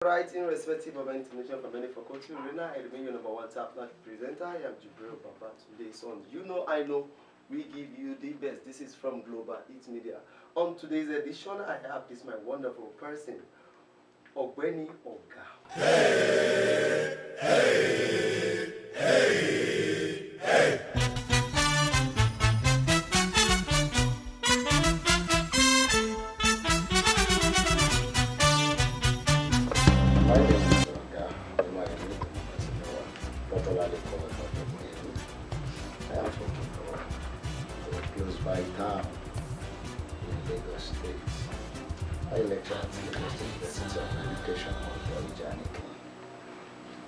Right, irrespective of any information from any faculty, Rena, I remain your number one top notch presenter. I am JUBRIL Papa. Today's on You Know I Know, we give you the best. This is from Global Eats Media. On today's edition, I have this my wonderful person, OGBENI Oga. Hey, hey, hey, hey. My name is OMOYEMI, popularly called OGBENI. I am from a close by town in Lagos State. I lecture at the Lagos State University of Education on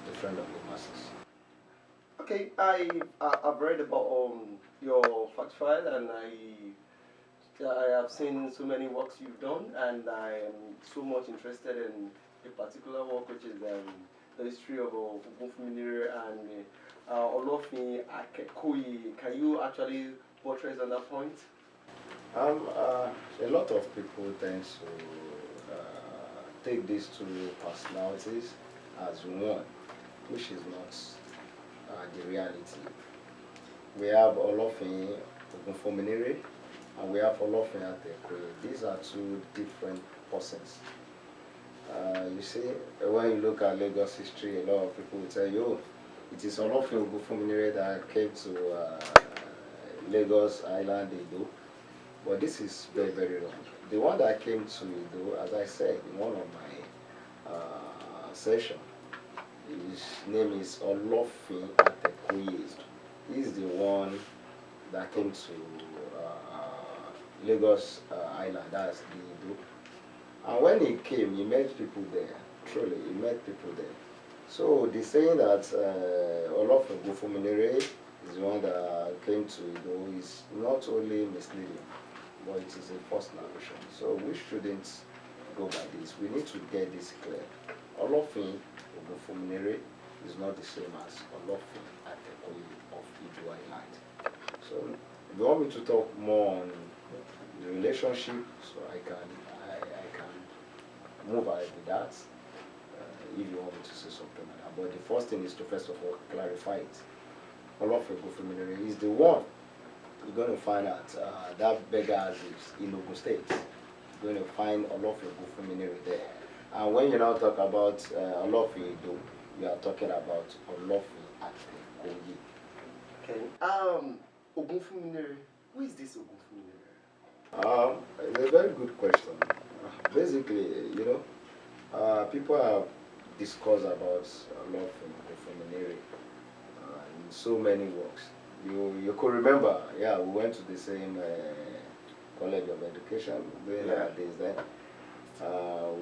the friend of the masses. Okay, I've read about your fact file, and I have seen so many works you've done, and I am so much interested in a particular work, which is the history of Ogunfunminire and Olofin. Can you actually buttress on that point? A lot of people tend to take these two personalities as one, which is not the reality. We have Olofin Ogunfunminire and we have Olofin Atekoye. These are two different persons. You see, when you look at Lagos history, a lot of people will tell you, oh, it is Olofin Ogunfunminire that came to Lagos Island, Edo. But this is very, very wrong. The one that came to Edo, as I said in one of my sessions, his name is Olofin Atekoye. He's the one that came to Lagos Island, that's the Edo. And when he came, he met people there. Truly, he met people there. So the saying that Olofin Ogunfunminire is the one that came to Edo is not only misleading, but it is a false narration. So we shouldn't go by this. We need to get this clear. Olofin Ogunfunminire is not the same as Olofin Atekoye of Edo Island. So if you want me to talk more on the relationship, so I can move ahead with that. If you want me to say something like that. But the first thing is to first of all clarify it. Olofin Ogunfunminire is the one you're going to find out that beggar lives in Ogun State. You're going to find Olofin Ogunfunminire there. And when you now talk about Olofin Edo, you are talking about Olofin Atekoye. Okay. Ogunfunminire. Who is this Ogunfunminire? It's a very good question. Basically, you know, people have discussed about Olofin Ogunfunminire in so many works. You could remember, yeah, we went to the same College of Education during our days then.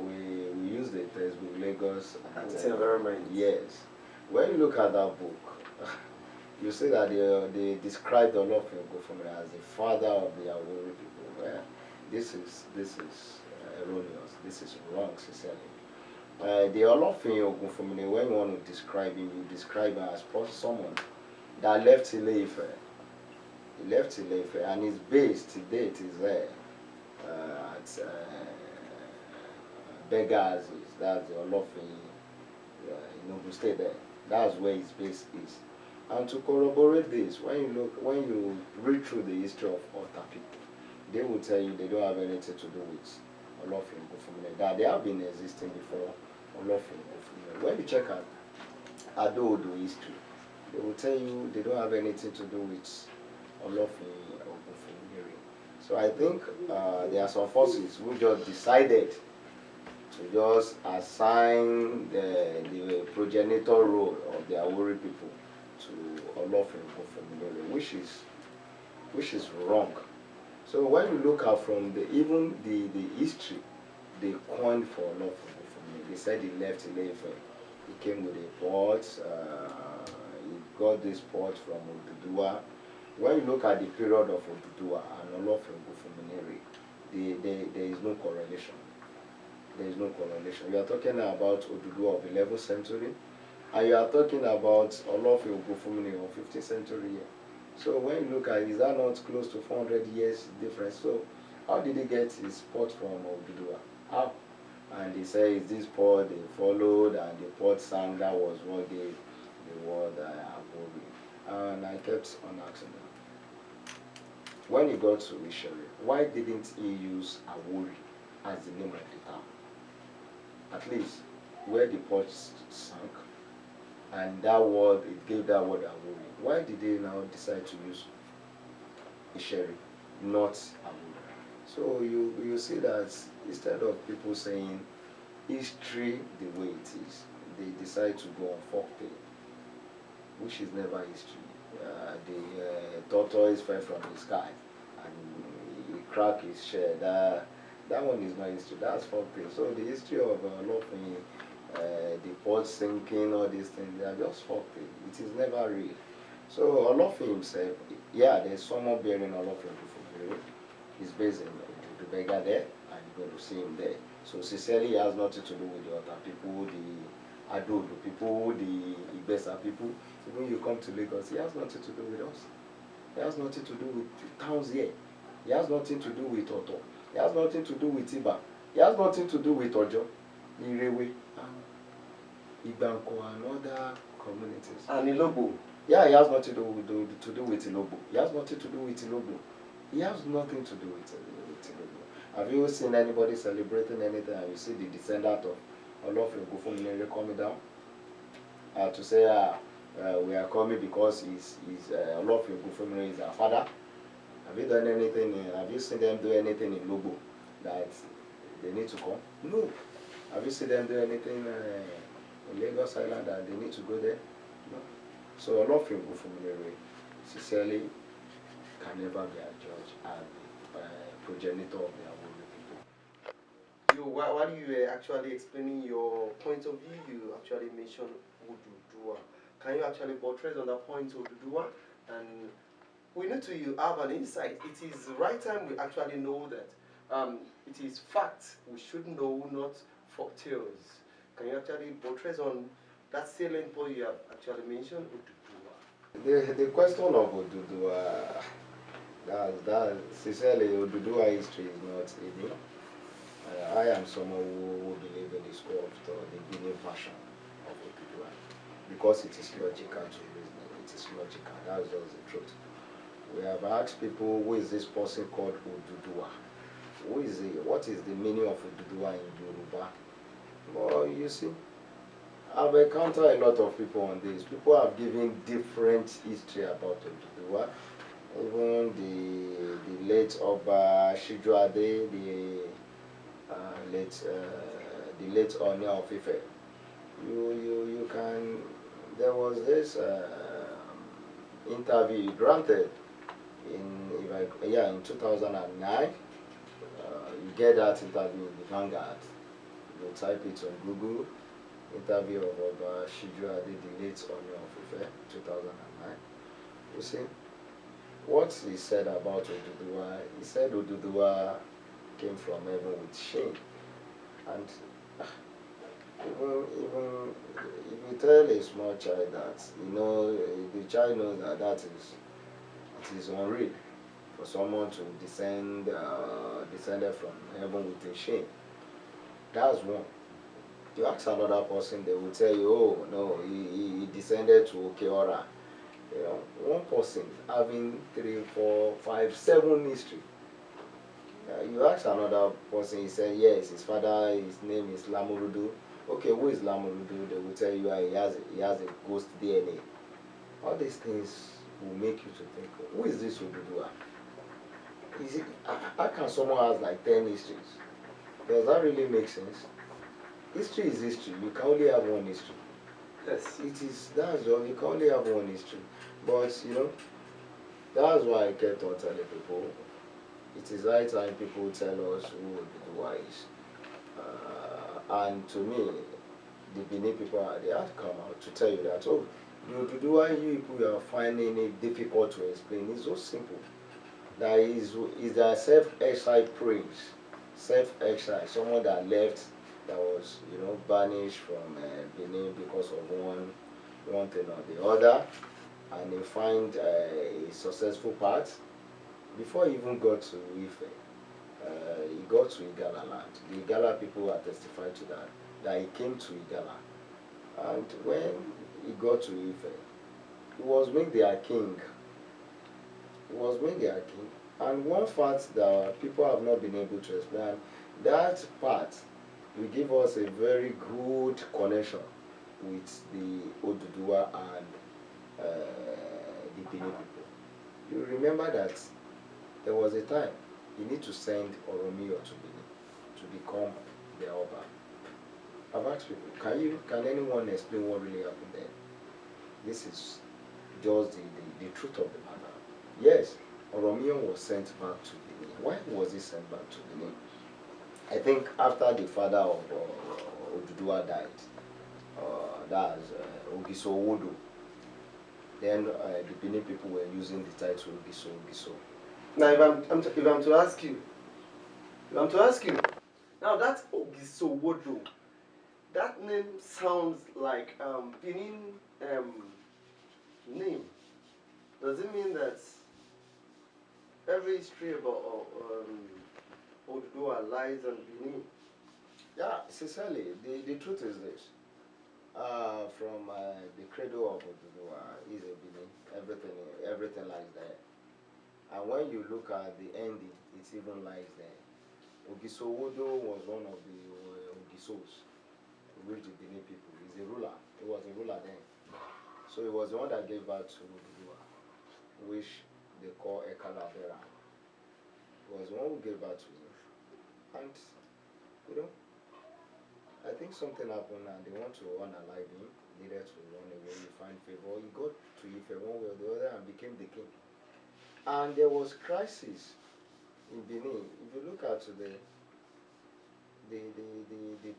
We used the textbook Lagos and Environment. Yes. When you look at that book, you see that they described Olofin Ogunfunminire as the father of the Awori people. Well, this is erroneous. This is wrong, sincerely. The Olofin Ogunfunminire, when you want to describe him, you describe him as someone that left Ile-Ife. He left Ile-Ife, and his base to date is there at Beggars. That's the Olofin in Ogun State there. That's where his base is. And to corroborate this, when you read through the history of Ota people, they will tell you they don't have anything to do with Olofin Ogunfunminire. That they have been existing before Olofin Ogunfunminire. When you check out Ado-Odo history, they will tell you they don't have anything to do with Olofin Ogunfunminire. So I think there are some forces who just decided to just assign the progenitor role of the Awori people to Olofin Ogunfunminire, which is wrong. So when you look at from even the history they coined for Olofin Ogunfunminire, they said he left Ile-Ife. He came with a port. He got this port from Oduduwa. When you look at the period of Oduduwa and Olofin Ogunfunminire, there is no correlation. There is no correlation. You are talking about Oduduwa of 11th century, and you are talking about Olofin Ogunfunminire of 15th century. So when you look at it, is that not close to 400 years difference? So how did he get his port from Oduduwa? How? And they say, is this pod? They followed, and the pod sang. That was what gave the word Awori. And I kept on asking them, when he got to Isheri, why didn't he use Awori as the name of the town? At least where the pod sank, and that word, it gave that word Awori. Why did they now decide to use Isheri, not Awori? So you see that instead of people saying history the way it is, they decide to go on folktale, which is never history. The tortoise fell from the sky and he cracked his shell. That one is not history. That's folktale. So the history of Olofin, the port sinking, all these things, they are just folktale. It is never real. So Olofin himself, yeah, there's someone bearing Olofin before. He's based in the beggar there, and you're going to see him there. So sincerely, he has nothing to do with the other people, the Adodo people, the Ibesa people. So when you come to Lagos, he has nothing to do with us. He has nothing to do with towns here. He has nothing to do with Oto. He has nothing to do with Iba. He has nothing to do with Ojo, Irewe, and Ibanko, and other communities. And Ilobo. Yeah, he has nothing to do with Ilobo. He has nothing to do with Ilobo. He has nothing to do with Ilobo. Have you seen anybody celebrating anything and you see the descendant of Olofin Ogunfunminire coming down to say we are coming because Olofin Ogunfunminire is our father? Have you done anything? Have you seen them do anything in Lobo that they need to come? No. Have you seen them do anything in Lagos Island that they need to go there? No. So Olofin Ogunfunminire sincerely can never be a judge and progenitor of the Awori people. While you were actually explaining your point of view, you actually mentioned Oduduwa. Can you actually buttress on that point of Oduduwa? And we need to have an insight. It is the right time we actually know that it is fact. We should know, not folk tales. Can you actually buttress on that salient point you have actually mentioned, Oduduwa? The question of Oduduwa, sincerely, Oduduwa history is not easy. I am someone who believes in the school of thought, the Benin version of Oduduwa, because it is logical to reason. It is logical. That's just the truth. We have asked people, who is this person called Oduduwa? Who is he? What is the meaning of Oduduwa in Yoruba? Well, you see, I've encountered a lot of people on this. People have given different history about Oduduwa. Even the late Oba Shijuade, the late Oni of Ife. You can. There was this interview granted in 2009. You get that interview in the Vanguard. You type it on Google. Interview of Oba Shijuade, the late Oni of Ife, 2009. You see, what he said about Oduduwa, he said Oduduwa came from heaven with shame. And even if you tell a small child that, the child knows that it is unreal for someone to descended from heaven with a shame. That's one. You ask another person, they will tell you, oh no, he descended to Okeora. One person having 3, 4, 5, 7 history. You ask another person, he said yes, his father, his name is Lamurudu. Okay, who is Lamurudu? They will tell you he has a ghost DNA. All these things will make you to think, who is this Oduduwa? How can someone have like 10 histories? Does that really make sense? History is history. You can only have one history. Yes. That's all. You can only have one history. But, that's why I kept on telling people, it is right time people tell us who Oduduwa is. And to me, the Benin people, they have come out to tell you that, oh, the Oduduwa you people are finding it difficult to explain. It's so simple. That is a self-exiled prince, self-exiled, someone that left, that was, banished from Benin because of one thing or the other, and they find a successful path before he even got to Ife. he got to Igala land. The Igala people are testified to that he came to Igala. And when he got to Ife, he was made their king. He was made their king. And one fact that people have not been able to explain, that part will give us a very good connection with the Oduduwa and the Benin people. You remember that there was a time you need to send Oromiyo to Benin to become the Oba. I've asked people, can anyone explain what really happened there? This is just the truth of the matter. Yes, Oromiyo was sent back to Benin. Why was he sent back to Benin? I think after the father of Oduduwa died, that's Ogiso Wodo. Then the Benin people were using the title Ogiso. Now, if I'm to ask you, now that Ogiso Wodo, that name sounds like Benin name. Does it mean that every history about Oduduwa lies on Benin? Yeah, sincerely, the truth is this. From the cradle of Oduduwa is a Benin. Everything lies there. And when you look at the ending, it even lies there. Ogiso Wodo was one of the Ogisos, which the Benin people. He's a ruler. He was a ruler then. So he was the one that gave birth to Oduduwa, which they call Ekalabera. He was the one who gave birth to him. And, I think something happened and they want to unalive him, needed to run away, find favor. He got to Ife one way or the other and became the king. And there was crisis in Benin. If you look at the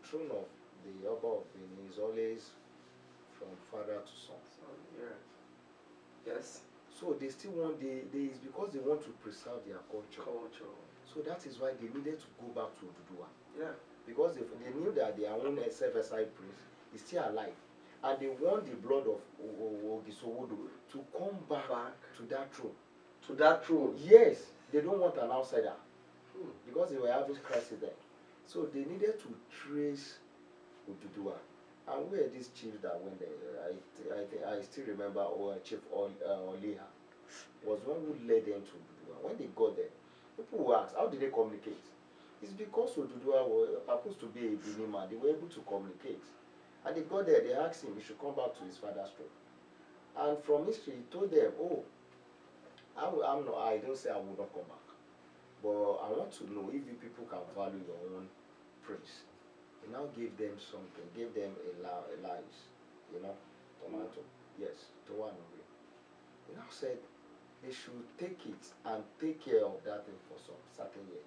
throne of the Oba of Benin is always from father to son. Yeah. Yes. So they still want it's because they want to preserve their culture. So that is why they needed to go back to Oduduwa. Yeah. Because they knew that their own self-aside prince is still alive. And they want the blood of Ogiso Wodo to come back to that throne. To that throne? Yes. They don't want an outsider. Because they were having crisis there. So they needed to trace Oduduwa. And where these chiefs that went there, I still remember Chief Oliha was one who led them to Oduduwa. When they got there, people were asked, how did they communicate? It's because Oduduwa happens to be a Benin man. They were able to communicate. And they got there, they asked him he should come back to his father's throne. And from history, he told them, oh, I don't say I will not come back. But I want to know if you people can value your own prince. He now gave them something, gave them a lives, tomato. Yes, to one away. He now said they should take it and take care of that thing for some certain year.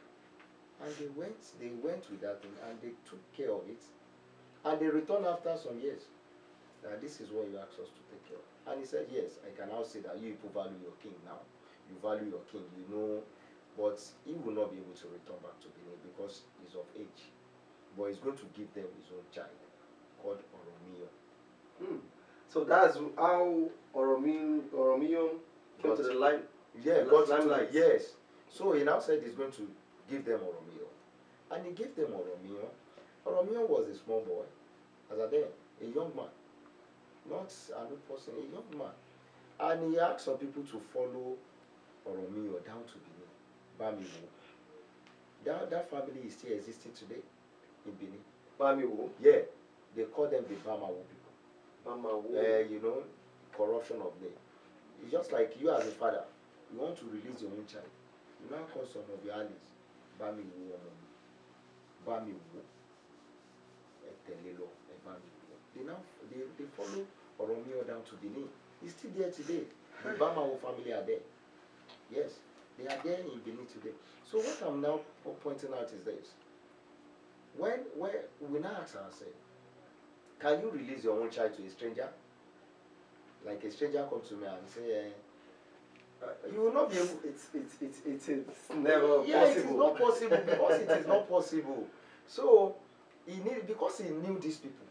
And they went with that thing and they took care of it. And they returned after some years. That this is what you asked us to take care of. And he said, yes, I can now say that you people value your king now. You value your king, but he will not be able to return back to Benin because he's of age. But he's going to give them his own child called Oromiyo. So that's how Oromiyo came to the line. Yeah, got limelight. Yes. So he now said he's going to give them Oromiyo. And he gave them Oromiyo. Oromiyo was a small boy, as a then, a young man. Not an old person, a young man. And he asked some people to follow Oromiyo down to Benin, Bamiwo. That family is still existing today in Benin. Bamiwo? Yeah. They call them the Bamawo people. Bamawo. Corruption of name. It's just like you as a father, you want to release your own child. You now call some of your allies, Bamiwo, Bamiwo, Etelelo, Bamiwo. They follow Oromiyo down to Benin. He's still there today. The Bamawo family are there. Yes, they are there in Benin today. So what I'm now pointing out is this. When we now ask ourselves, can you release your own child to a stranger? Like a stranger comes to me and say, you will not be able. It's never possible. Yeah, it is not possible because it is not possible. So because he knew these people,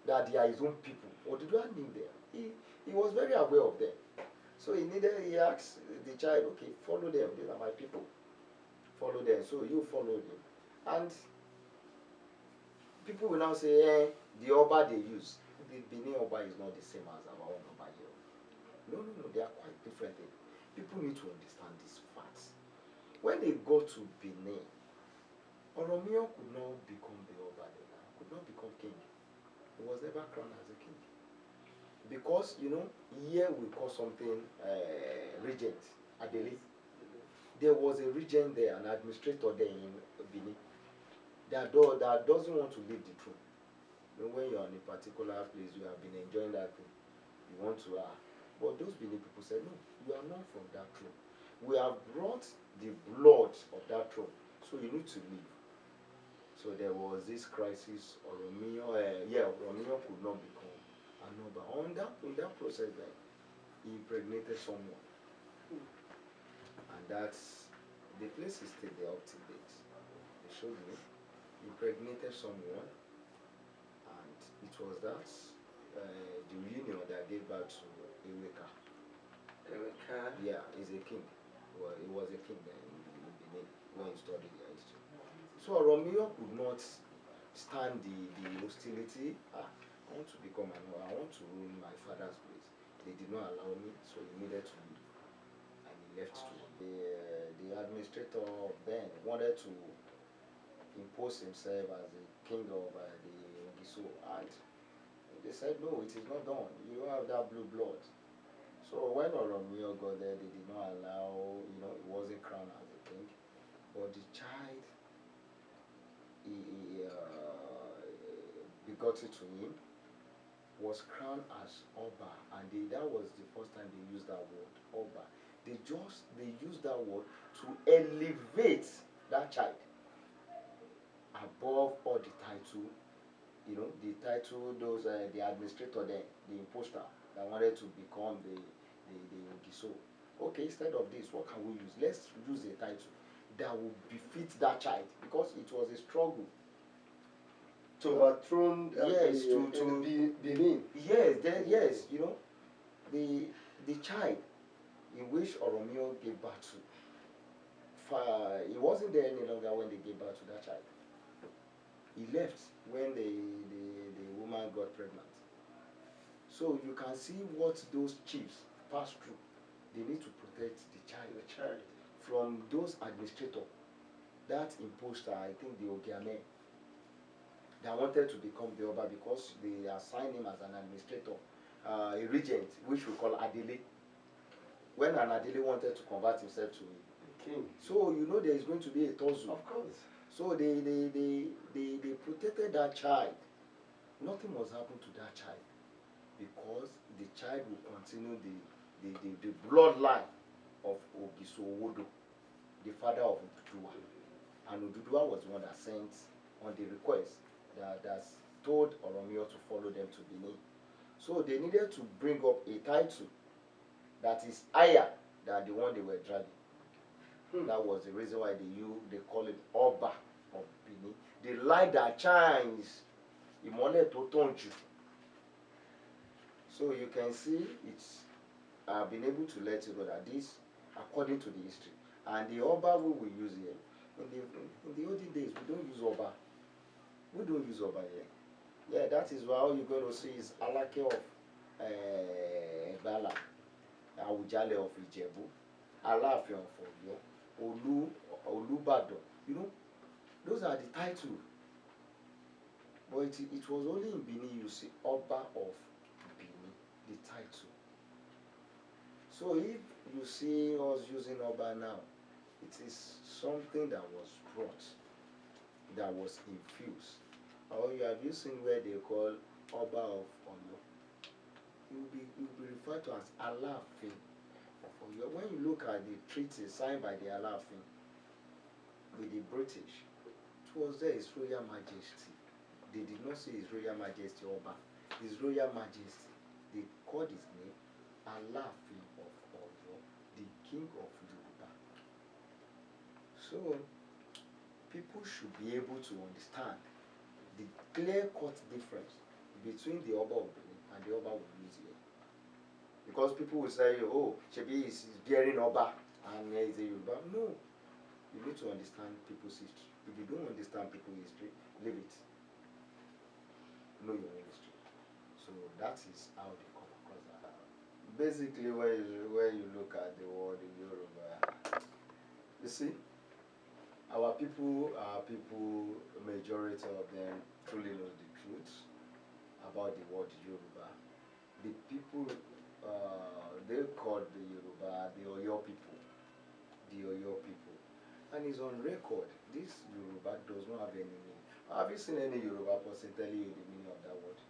that they are his own people. Oduduwa knew them. He was very aware of them. So he asked the child, okay, follow them. These are my people. follow them, so you follow them. And people will now say, the Oba they use, the Benin Oba is not the same as our own Oba here. No, they are quite different things. People need to understand these facts. When they go to Benin, Oromio could not become the Oba, could not become king. He was never crowned as a king. Because, here we call something regent, Adele. There was a regent there, an administrator there in Benin, that doesn't want to leave the throne. When you're in a particular place, you have been enjoying that thing, you want to, but those Benin people said, no, you are not from that throne. We have brought the blood of that throne, so you need to leave. So there was this crisis, Oromio could not become an Oba. In that process, he impregnated someone. And that's, the place is still there up to date. They showed me. He impregnated someone, and it was that the union that gave birth to Eweka. Eweka? Yeah, he's a king. Well, he was a king then in Benin when he studied their history. So Romeo could not stand the hostility. I want to become I want to rule my father's place. They did not allow me, so he needed to leave. And he left to the administrator then wanted to impose himself as the king of the Ogiso, and they said no, it is not done. You have that blue blood. So when Oromio got there, they did not allow, he wasn't crowned as a king, but the child he begot to him was crowned as Oba, and that was the first time they used that word, Oba. They used that word to elevate that child above all the title, the title, those the administrator there, the imposter that wanted to become the Ogiso. Okay, instead of this, what can we use? Let's use a title that will befit that child, because it was a struggle to overthrown yes, to Benin. Yes, the child in which Oromio gave birth to, he wasn't there any longer when they gave birth to that child. He left when the woman got pregnant. So you can see what those chiefs passed through. They need to protect the child from those administrators, that imposter, I think the Ogiame, that wanted to become the Oba because they assigned him as an administrator, a regent, which we call Adele. When an Adele wanted to convert himself to a king. So there is going to be a tozu. Of course. So they protected that child. Nothing must happen to that child, because the child will continue the bloodline of Ogiso Owodo, the father of Oduduwa. And Oduduwa was the one that sent on the request that told Oromio to follow them to Benin. So they needed to bring up a title that is higher than the one they were dragging. That was the reason why they call it Oba of Benin. The light that shines, Imole Totonju. So you can see I've been able to let you know that this, according to the history, and the Oba we use here, in the olden days, we don't use Oba. We don't use Oba here. Yeah, that is why all you're going to see is Alake of Bala, Awujale of Ijebu, Alaafin of Oyo, Olubado. Those are the titles. But it was only in Benin you see Oba of Benin, the title. So if you see us using Oba now, it is something that was brought, that was infused. Or you have seen where they call Oba of Oyo. It will be referred to as Alaafin of Oyo. When you look at the treaty signed by the Alaafin with the British, it was there His Royal Majesty. They did not say His Royal Majesty Oba. His Royal Majesty. They called his name Alaafin of Oyo, the King of Yoruba. So people should be able to understand the clear-cut difference between the Oba of Benin and the Oba we use here. Because people will say, oh, Shebi is bearing Oba and he is a Yoruba. No. You need to understand people's history. If you don't understand people's history, leave it. Know your own history. So that is how they come across that. Basically, when you look at the word in Yoruba, you see, our people, majority of them truly know the truth about the word Yoruba. The people, they call the Yoruba the Oyo people. The Oyo people. And it's on record. This Yoruba does not have any meaning. Have you seen any Yoruba person tell you the meaning of that word?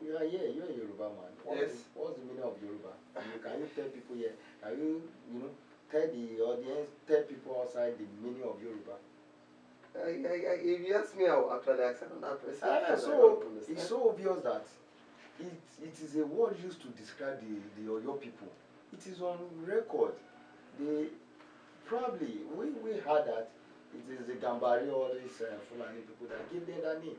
You are here, you're a Yoruba man. What's the meaning of Yoruba? Can you tell people here? Can you tell the audience, tell people outside the meaning of Yoruba? If you ask me, I will actually accept another person. So it's so obvious that it is a word used to describe the Oyo people. It is on record. They probably we heard that it is the Gambari or these Fulani people that give them that name.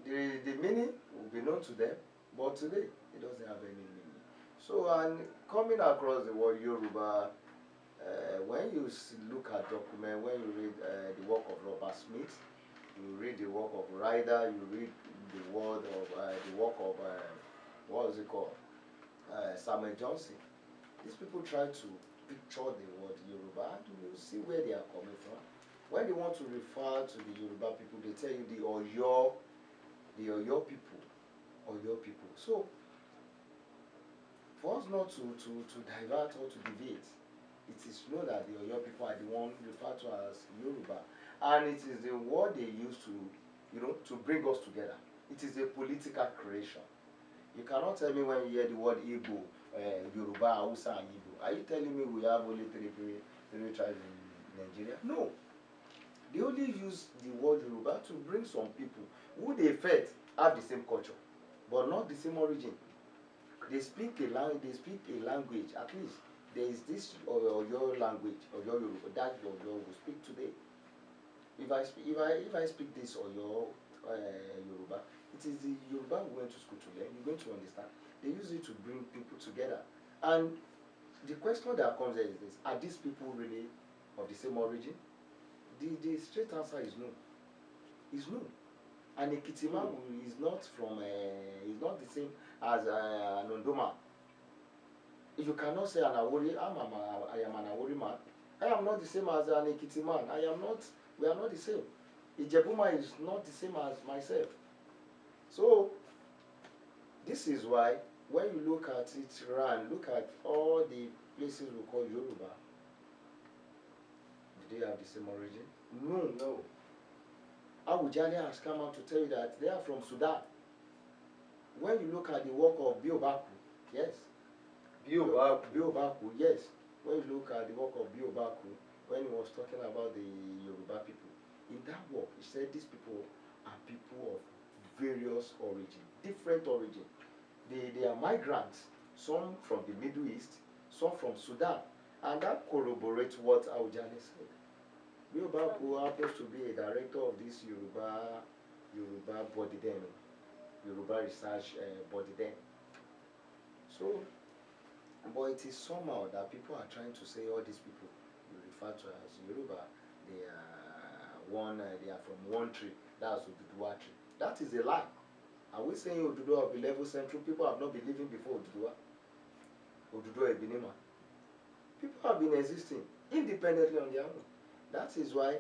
The meaning will be known to them, but today it doesn't have any meaning. So, and coming across the word Yoruba, when you look at document, when you read the work of Robert Smith, you read the work of Ryder, you read the work of what is it called, Samuel Johnson. These people try to picture the word Yoruba, and you see where they are coming from. When they want to refer to the Yoruba people, they tell you the Oyo people, Oyo people. So, for us not to divert or to deviate, it is known that the Oyo people are the one referred to as Yoruba, and it is the word they use to, to bring us together. It is a political creation. You cannot tell me when you hear the word Igbo, Yoruba, Hausa, and Igbo. Are you telling me we have only three tribes in Nigeria? No. They only use the word Yoruba to bring some people who they felt have the same culture, but not the same origin. They speak a language. At least there is this Oyo language, Oyo Yoruba, that Oyo will speak today. If I speak this Oyo Yoruba, it is the Yoruba we went to school to learn. You're going to understand. They use it to bring people together. And the question that comes there is this: are these people really of the same origin? The straight answer is no. Is no. And Ekitiman is not from is not the same as an Ondoma. If you cannot say an Awori, I am an Awori man. I am not the same as an Ekitiman. We are not the same. Ijebuma is not the same as myself. So this is why when you look at it, look at all the places we call Yoruba. Do they have the same origin? No. Awujale has come out to tell you that they are from Sudan. When you look at the work of Biobaku, yes. Biobaku, yes. When you look at the work of Biobaku, when he was talking about the Yoruba people, in that work, he said these people are people of various origin, different origin. They are migrants, some from the Middle East, some from Sudan. And that corroborates what Awujale said. Biobaku happens to be a director of this Yoruba body then, Yoruba research body then. So, but it is somehow that people are trying to say all these people you refer to as Yoruba, they are from one tree, that's Oduduwa tree. That is a lie. Are we saying Oduduwa of 11th century? People have not been living before Oduduwa Ebinima. People have been existing independently on their own. That is why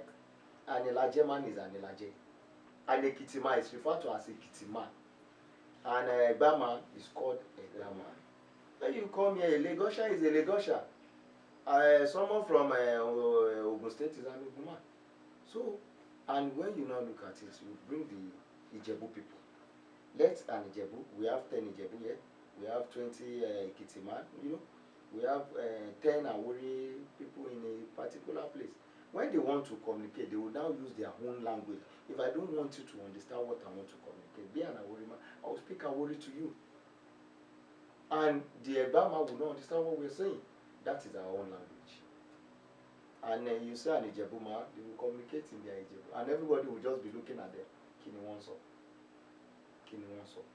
an Elaje man is an Elaje. An Ekitiman is referred to as Ekitiman. And a Egbaman is called Egbaman. When you come here, a Lagosha is a Lagosha. Someone from Ogun State is an Ogunman. So, and when you now look at it, you bring the Ijebu people. Let's an Ijebu, we have 10 Ijebu here. We have 20 Ekitiman, We have 10 Awori people in a particular place. When they want to communicate, they will now use their own language. If I don't want you to understand what I want to communicate, be an Awori man, I will speak Awori to you. And the Ebama will not understand what we're saying. That is our own language. And you say an Ijebu man, they will communicate in their Ijebu. And everybody will just be looking at them. Kini Wonso. Kini Wonso.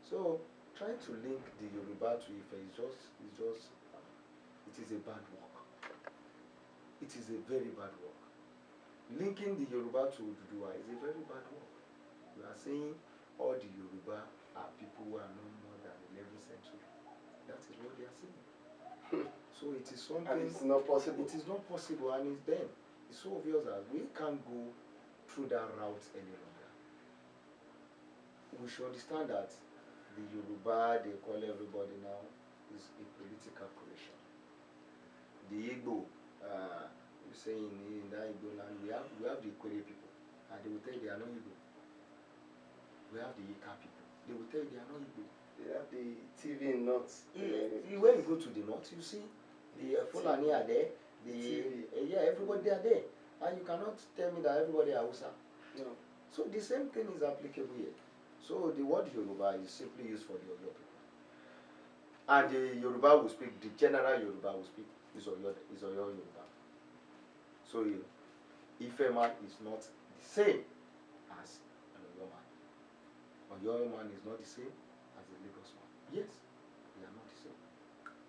So, trying to link the Yoruba to Ife is just it is a bad work. it is a very bad work. Linking the Yoruba to Oduduwa is a very bad work. We are saying all the Yoruba are people who are no more than 11th century. That is what they are saying. So it is something. And it's not possible. It is not possible, and it's then. It's so obvious that we can't go through that route any longer. We should understand that the Yoruba, they call everybody now, is a political creation. The Igbo, you say in that Igbo land, we have the Ikore people, and they will tell you they are not Igbo. We have the Ika people, they will tell you they are not Igbo. They have the TV in North. When you go to the North, you see the Fulani are there, yeah, everybody are there. And you cannot tell me that everybody are Hausa. No. So the same thing is applicable here. So the word Yoruba is simply used for the Oyo people. And the Yoruba will speak, the general Yoruba will speak is Oyo Yoruba. So Ife man is not the same as an Oyo man. Oyo man is not the same as a Lagos man.